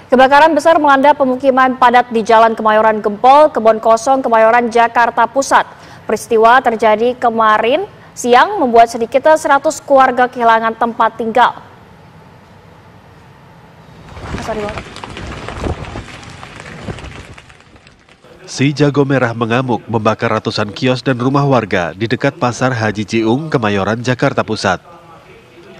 Kebakaran besar melanda pemukiman padat di Jalan Kemayoran Gempol, Kebon Kosong, Kemayoran, Jakarta Pusat. Peristiwa terjadi kemarin siang membuat sedikitnya 100 keluarga kehilangan tempat tinggal. Si jago merah mengamuk membakar ratusan kios dan rumah warga di dekat Pasar Haji Ciung, Kemayoran, Jakarta Pusat.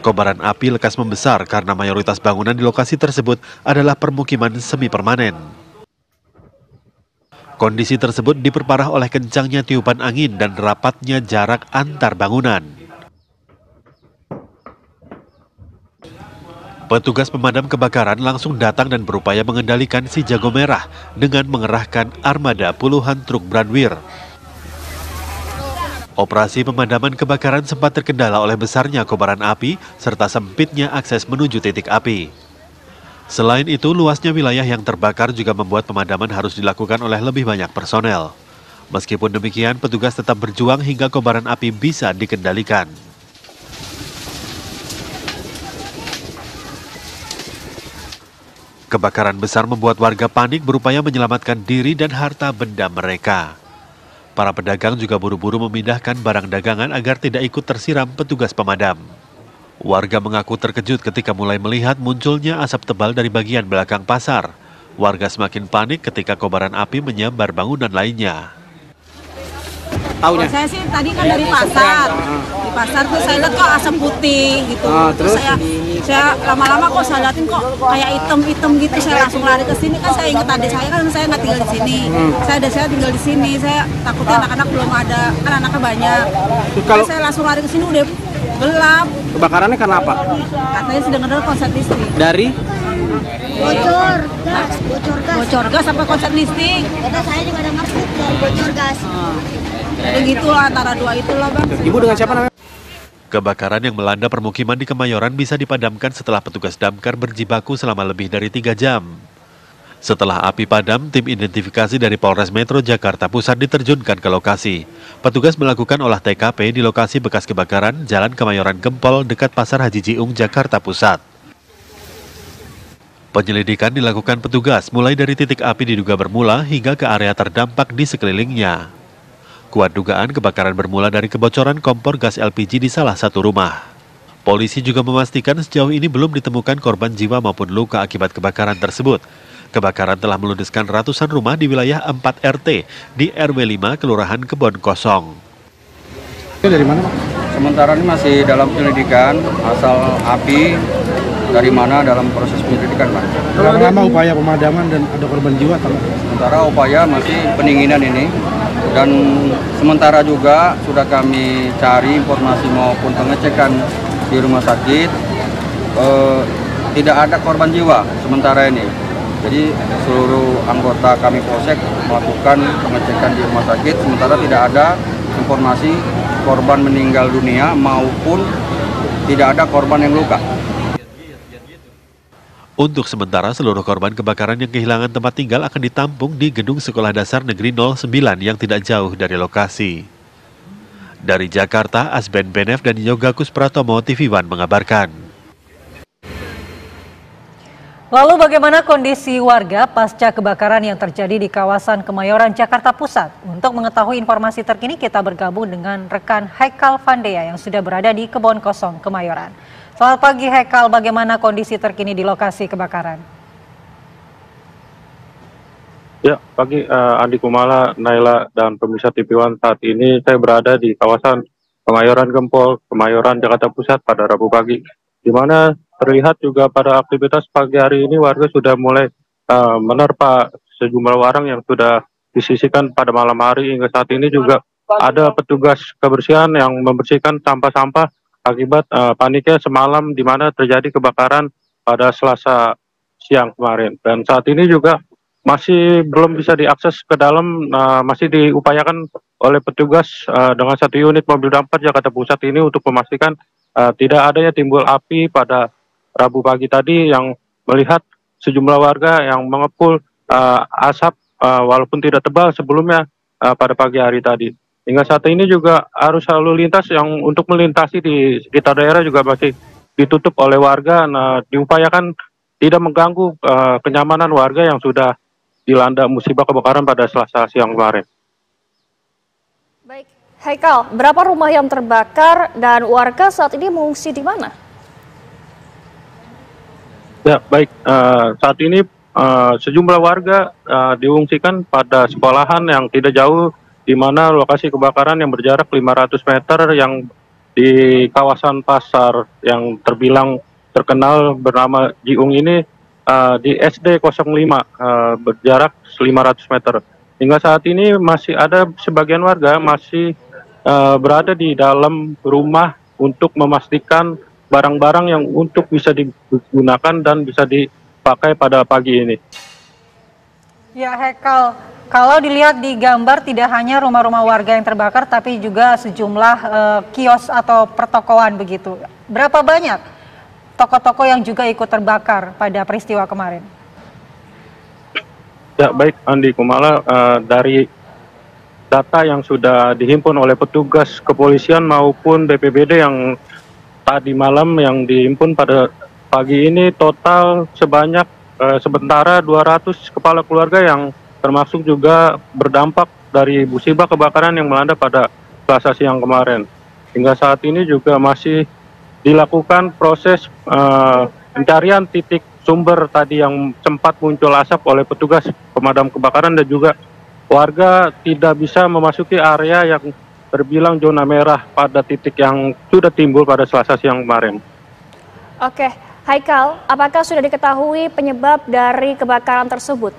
Kobaran api lekas membesar karena mayoritas bangunan di lokasi tersebut adalah permukiman semi permanen. Kondisi tersebut diperparah oleh kencangnya tiupan angin dan rapatnya jarak antar bangunan. Petugas pemadam kebakaran langsung datang dan berupaya mengendalikan si jago merah dengan mengerahkan armada puluhan truk Brandweer. Operasi pemadaman kebakaran sempat terkendala oleh besarnya kobaran api serta sempitnya akses menuju titik api. Selain itu, luasnya wilayah yang terbakar juga membuat pemadaman harus dilakukan oleh lebih banyak personel. Meskipun demikian, petugas tetap berjuang hingga kobaran api bisa dikendalikan. Kebakaran besar membuat warga panik berupaya menyelamatkan diri dan harta benda mereka. Para pedagang juga buru-buru memindahkan barang dagangan agar tidak ikut tersiram petugas pemadam. Warga mengaku terkejut ketika mulai melihat munculnya asap tebal dari bagian belakang pasar. Warga semakin panik ketika kobaran api menyambar bangunan lainnya. Saya sih tadi kan dari pasar. Di pasar tuh saya lihat kok asap putih gitu. Terus saya lama-lama kok saya liatin kok kayak hitam-hitam gitu. Saya langsung lari ke sini, kan saya ingat adik saya kan saya nggak tinggal di sini. Saya tinggal di sini. Saya takutnya anak-anak belum ada, kan anaknya banyak. Kalau saya langsung lari ke sini udah gelap. Kebakarannya karena apa? Katanya sedang ada konslet listrik. Dari? Bocor gas sampai konslet listrik. Kata saya juga ada maksud dari bocor gas. Jadi gitulah antara dua itulah bang. Ibu dengan siapa namanya? Kebakaran yang melanda permukiman di Kemayoran bisa dipadamkan setelah petugas damkar berjibaku selama lebih dari 3 jam. Setelah api padam, tim identifikasi dari Polres Metro Jakarta Pusat diterjunkan ke lokasi. Petugas melakukan olah TKP di lokasi bekas kebakaran Jalan Kemayoran Gempol dekat Pasar Haji Ciung, Jakarta Pusat. Penyelidikan dilakukan petugas mulai dari titik api diduga bermula hingga ke area terdampak di sekelilingnya. Kuat dugaan kebakaran bermula dari kebocoran kompor gas LPG di salah satu rumah. Polisi juga memastikan sejauh ini belum ditemukan korban jiwa maupun luka akibat kebakaran tersebut. Kebakaran telah meludeskan ratusan rumah di wilayah 4 RT di RW 5 Kelurahan Kebon Kosong. Dari mana, Pak? Sementara ini masih dalam penyelidikan, asal api dari mana dalam proses penyelidikan, Pak. Berapa lama upaya pemadaman dan ada korban jiwa? Sementara upaya masih pendinginan ini. Dan sementara juga sudah kami cari informasi maupun pengecekan di rumah sakit, tidak ada korban jiwa sementara ini. Jadi seluruh anggota kami Polsek melakukan pengecekan di rumah sakit, sementara tidak ada informasi korban meninggal dunia maupun tidak ada korban yang luka. Untuk sementara, seluruh korban kebakaran yang kehilangan tempat tinggal akan ditampung di Gedung Sekolah Dasar Negeri 09 yang tidak jauh dari lokasi. Dari Jakarta, Asben Benef dan Yogakus Pratomo, TV One mengabarkan. Lalu bagaimana kondisi warga pasca kebakaran yang terjadi di kawasan Kemayoran, Jakarta Pusat? Untuk mengetahui informasi terkini, kita bergabung dengan rekan Haikal Vandea yang sudah berada di Kebon Kosong, Kemayoran. Selamat pagi Haikal, bagaimana kondisi terkini di lokasi kebakaran? Ya, pagi Andi Kumala, Naila, dan pemirsa TV One. Saat ini saya berada di kawasan Kemayoran Gempol, Kemayoran, Jakarta Pusat pada Rabu pagi, di mana terlihat juga pada aktivitas pagi hari ini warga sudah mulai menerpa sejumlah warang yang sudah disisihkan pada malam hari. Hingga saat ini juga ada petugas kebersihan yang membersihkan sampah-sampah akibat paniknya semalam di mana terjadi kebakaran pada Selasa siang kemarin. Dan saat ini juga masih belum bisa diakses ke dalam, masih diupayakan oleh petugas dengan satu unit mobil damkar Jakarta Pusat ini untuk memastikan tidak adanya timbul api pada Rabu pagi tadi yang melihat sejumlah warga yang mengepul asap walaupun tidak tebal sebelumnya pada pagi hari tadi. Hingga saat ini juga arus lalu lintas yang untuk melintasi di sekitar daerah juga masih ditutup oleh warga. Nah, diupayakan tidak mengganggu kenyamanan warga yang sudah dilanda musibah kebakaran pada Selasa siang kemarin. Baik, Haikal, berapa rumah yang terbakar dan warga saat ini mengungsi di mana? Ya, baik. Saat ini sejumlah warga diungsikan pada sekolahan yang tidak jauh di mana lokasi kebakaran yang berjarak 500 meter yang di kawasan pasar yang terbilang terkenal bernama Jiung ini di SD 05 berjarak 500 meter. Hingga saat ini masih ada sebagian warga masih berada di dalam rumah untuk memastikan barang-barang yang untuk bisa digunakan dan bisa dipakai pada pagi ini. Ya, Haikal, kalau dilihat di gambar tidak hanya rumah-rumah warga yang terbakar, tapi juga sejumlah kios atau pertokoan begitu. Berapa banyak toko-toko yang juga ikut terbakar pada peristiwa kemarin? Ya, baik Andi Kumala, dari data yang sudah dihimpun oleh petugas kepolisian maupun BPBD yang tadi malam yang dihimpun pada pagi ini total sebanyak sementara 200 kepala keluarga yang termasuk juga berdampak dari musibah kebakaran yang melanda pada Selasa siang kemarin. Hingga saat ini juga masih dilakukan proses pencarian titik sumber tadi yang sempat muncul asap oleh petugas pemadam kebakaran dan juga warga tidak bisa memasuki area yang terbilang zona merah pada titik yang sudah timbul pada Selasa siang kemarin. Oke, Haikal, apakah sudah diketahui penyebab dari kebakaran tersebut?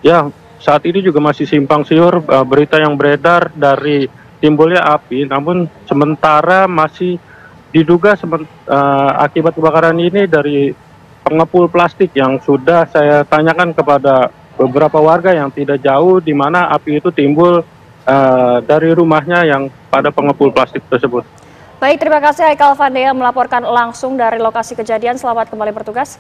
Ya, saat ini juga masih simpang siur berita yang beredar dari timbulnya api, namun sementara masih diduga akibat kebakaran ini dari pengepul plastik yang sudah saya tanyakan kepada beberapa warga yang tidak jauh di mana api itu timbul dari rumahnya yang pada pengepul plastik tersebut. Baik, terima kasih Haikal Vandea melaporkan langsung dari lokasi kejadian. Selamat kembali bertugas.